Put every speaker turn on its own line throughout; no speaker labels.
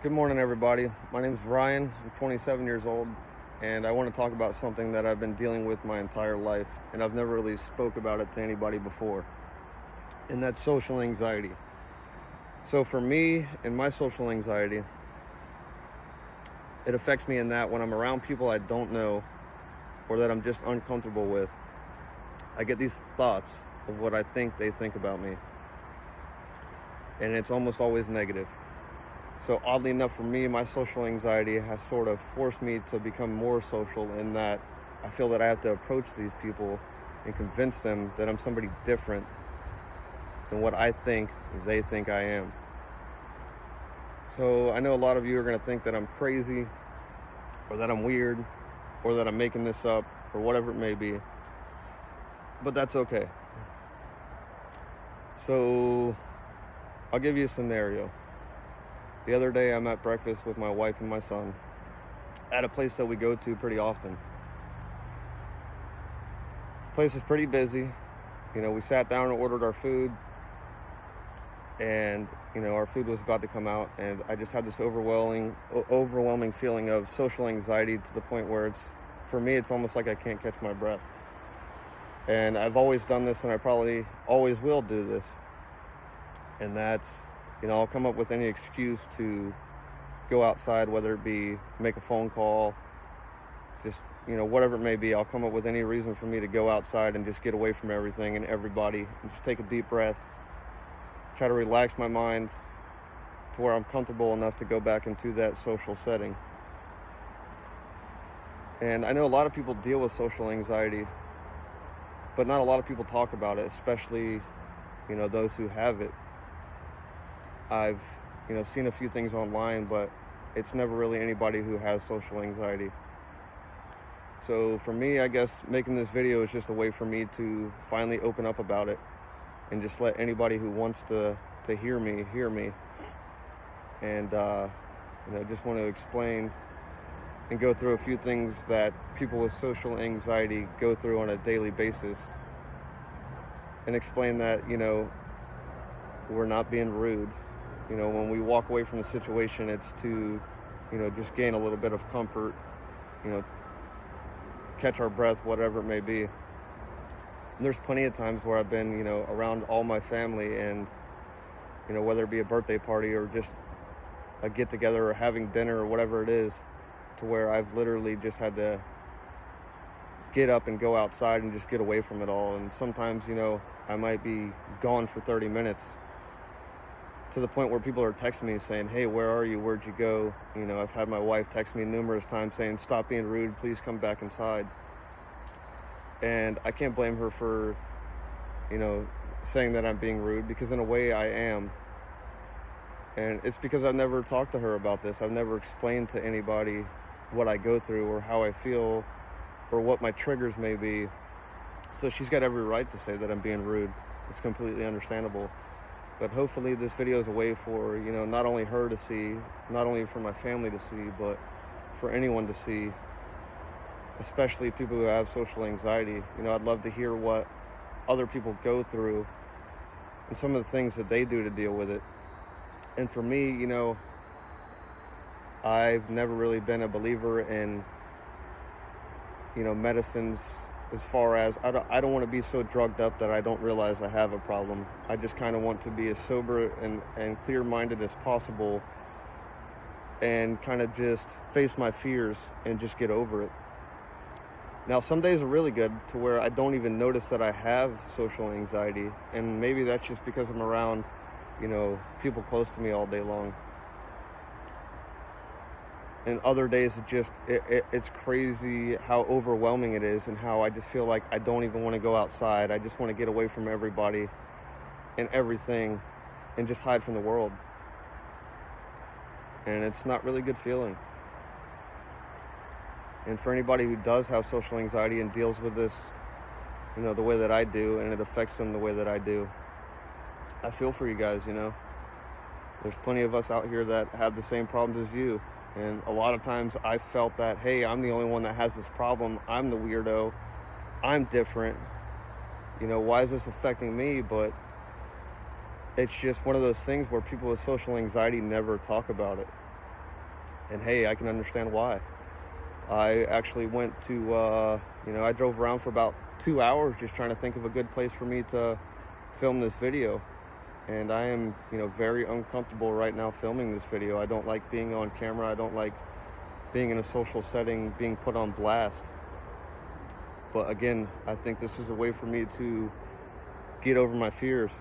Good morning, everybody. My name is Ryan. I'm 27 years old, and I want to talk about something that I've been dealing with my entire life, and I've never really spoke about it to anybody before, and that's social anxiety. So for me and my social anxiety, it affects me in that when I'm around people I don't know or that I'm just uncomfortable with, I get these thoughts of what I think they think about me, and it's almost always negative. So oddly enough for me, my social anxiety has sort of forced me to become more social in that I feel that I have to approach these people and convince them that I'm somebody different than what I think they think I am. So I know a lot of you are going to think that I'm crazy or that I'm weird or that I'm making this up or whatever it may be, but that's okay. So I'll give you a scenario. The other day, I'm at breakfast with my wife and my son at a place that we go to pretty often. The place is pretty busy. We sat down and ordered our food, and our food was about to come out, and I just had this overwhelming feeling of social anxiety to the point where for me, it's almost like I can't catch my breath. And I've always done this, and I probably always will do this. And that's, I'll come up with any excuse to go outside, whether it be make a phone call, just, whatever it may be. I'll come up with any reason for me to go outside and just get away from everything and everybody and just take a deep breath, try to relax my mind to where I'm comfortable enough to go back into that social setting. And I know a lot of people deal with social anxiety, but not a lot of people talk about it, especially, those who have it. I've, seen a few things online, but it's never really anybody who has social anxiety. So for me, I guess making this video is just a way for me to finally open up about it and just let anybody who wants to hear me. And, just want to explain and go through a few things that people with social anxiety go through on a daily basis and explain that, we're not being rude. When we walk away from the situation, it's to, just gain a little bit of comfort, catch our breath, whatever it may be. And there's plenty of times where I've been, around all my family and, whether it be a birthday party or just a get together or having dinner or whatever it is, to where I've literally just had to get up and go outside and just get away from it all. And sometimes, I might be gone for 30 minutes, to the point where people are texting me saying, "Hey, where are you? Where'd you go?" I've had my wife text me numerous times saying, "Stop being rude, please come back inside." And I can't blame her for, saying that I'm being rude, because in a way I am. And it's because I've never talked to her about this. I've never explained to anybody what I go through or how I feel or what my triggers may be. So she's got every right to say that I'm being rude. It's completely understandable. But hopefully this video is a way for, not only her to see, not only for my family to see, but for anyone to see, especially people who have social anxiety. I'd love to hear what other people go through and some of the things that they do to deal with it. And for me, I've never really been a believer in, medicines, as far as I don't want to be so drugged up that I don't realize I have a problem. I just kind of want to be as sober and clear-minded as possible and kind of just face my fears and just get over it. Now, some days are really good to where I don't even notice that I have social anxiety, and maybe that's just because I'm around, people close to me all day long. And other days, it's crazy how overwhelming it is and how I just feel like I don't even want to go outside. I just want to get away from everybody and everything and just hide from the world. And it's not really a good feeling. And for anybody who does have social anxiety and deals with this, the way that I do, and it affects them the way that I do, I feel for you guys. There's plenty of us out here that have the same problems as you. And a lot of times I felt that, hey, I'm the only one that has this problem. I'm the weirdo. I'm different. Why is this affecting me? But it's just one of those things where people with social anxiety never talk about it. And hey, I can understand why. I actually went to, I drove around for about 2 hours just trying to think of a good place for me to film this video. And I am, very uncomfortable right now filming this video. I don't like being on camera. I don't like being in a social setting, being put on blast. But again, I think this is a way for me to get over my fears.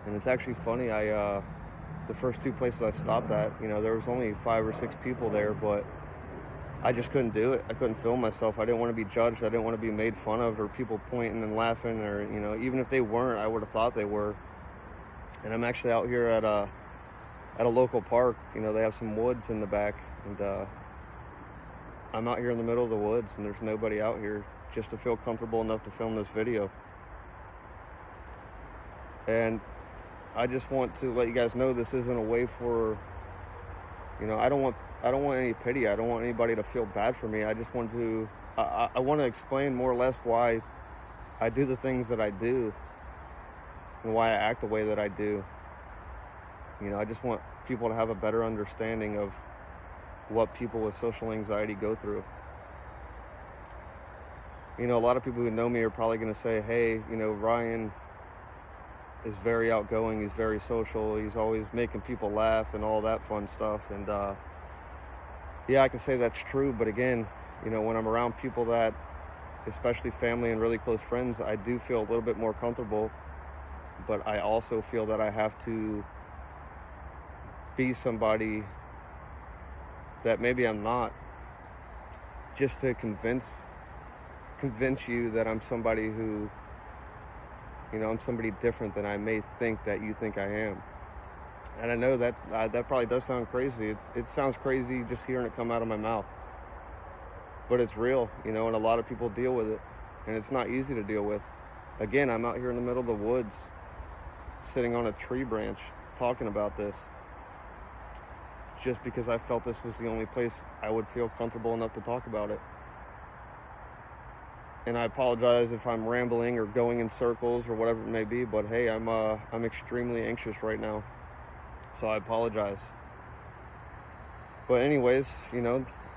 And it's actually funny, the first two places I stopped at, there was only 5 or 6 people there, but I just couldn't do it. I couldn't film myself. I didn't want to be judged. I didn't want to be made fun of, or people pointing and laughing, or, even if they weren't, I would have thought they were. And I'm actually out here at a local park. They have some woods in the back, and I'm out here in the middle of the woods, and there's nobody out here just to feel comfortable enough to film this video. And I just want to let you guys know this isn't a way for, I don't want any pity. I don't want anybody to feel bad for me. I just want to, I want to explain more or less why I do the things that I do and why I act the way that I do. I just want people to have a better understanding of what people with social anxiety go through. A lot of people who know me are probably going to say, hey, Ryan is very outgoing, he's very social, he's always making people laugh and all that fun stuff. And yeah, I can say that's true, but again, when I'm around people that, especially family and really close friends, I do feel a little bit more comfortable, but I also feel that I have to be somebody that maybe I'm not, just to convince you that I'm somebody who, I'm somebody different than I may think that you think I am. And I know that that probably does sound crazy. It sounds crazy just hearing it come out of my mouth. But it's real, and a lot of people deal with it. And it's not easy to deal with. Again, I'm out here in the middle of the woods, sitting on a tree branch, talking about this, just because I felt this was the only place I would feel comfortable enough to talk about it. And I apologize if I'm rambling or going in circles or whatever it may be, but hey, I'm extremely anxious right now, so I apologize. But anyways,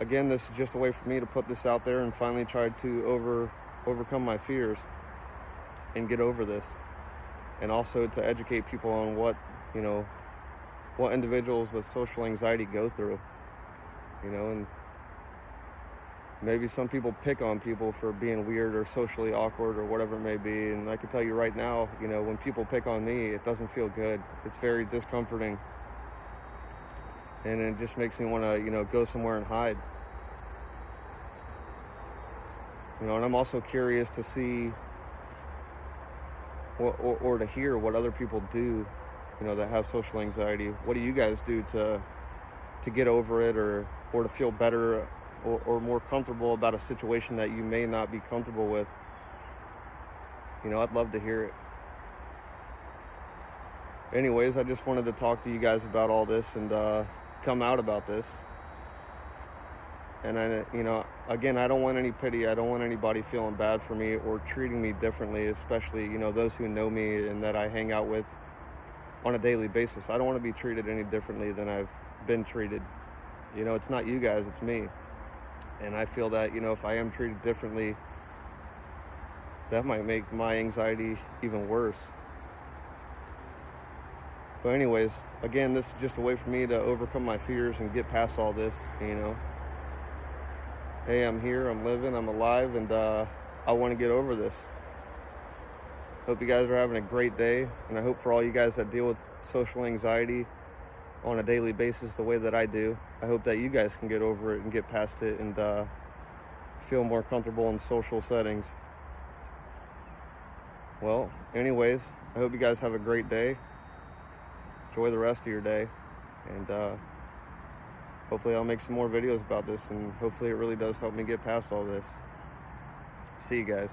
again, this is just a way for me to put this out there and finally try to overcome my fears and get over this, and also to educate people on what individuals with social anxiety go through, and maybe some people pick on people for being weird or socially awkward or whatever it may be. And I can tell you right now, when people pick on me, it doesn't feel good. It's very discomforting. And it just makes me want to, go somewhere and hide. And I'm also curious to see or to hear what other people do, that have social anxiety. What do you guys do to get over it, or to feel better or more comfortable about a situation that you may not be comfortable with? I'd love to hear it. Anyways, I just wanted to talk to you guys about all this and come out about this. And again, I don't want any pity. I don't want anybody feeling bad for me or treating me differently, especially, those who know me and that I hang out with on a daily basis. I don't want to be treated any differently than I've been treated. It's not you guys, it's me. And I feel that, if I am treated differently, that might make my anxiety even worse. But anyways, again, this is just a way for me to overcome my fears and get past all this, Hey, I'm here, I'm living, I'm alive, and I want to get over this. Hope you guys are having a great day, and I hope for all you guys that deal with social anxiety on a daily basis the way that I do, I hope that you guys can get over it and get past it and feel more comfortable in social settings. Well, anyways, I hope you guys have a great day. Enjoy the rest of your day, and hopefully I'll make some more videos about this, and hopefully it really does help me get past all this. See you guys.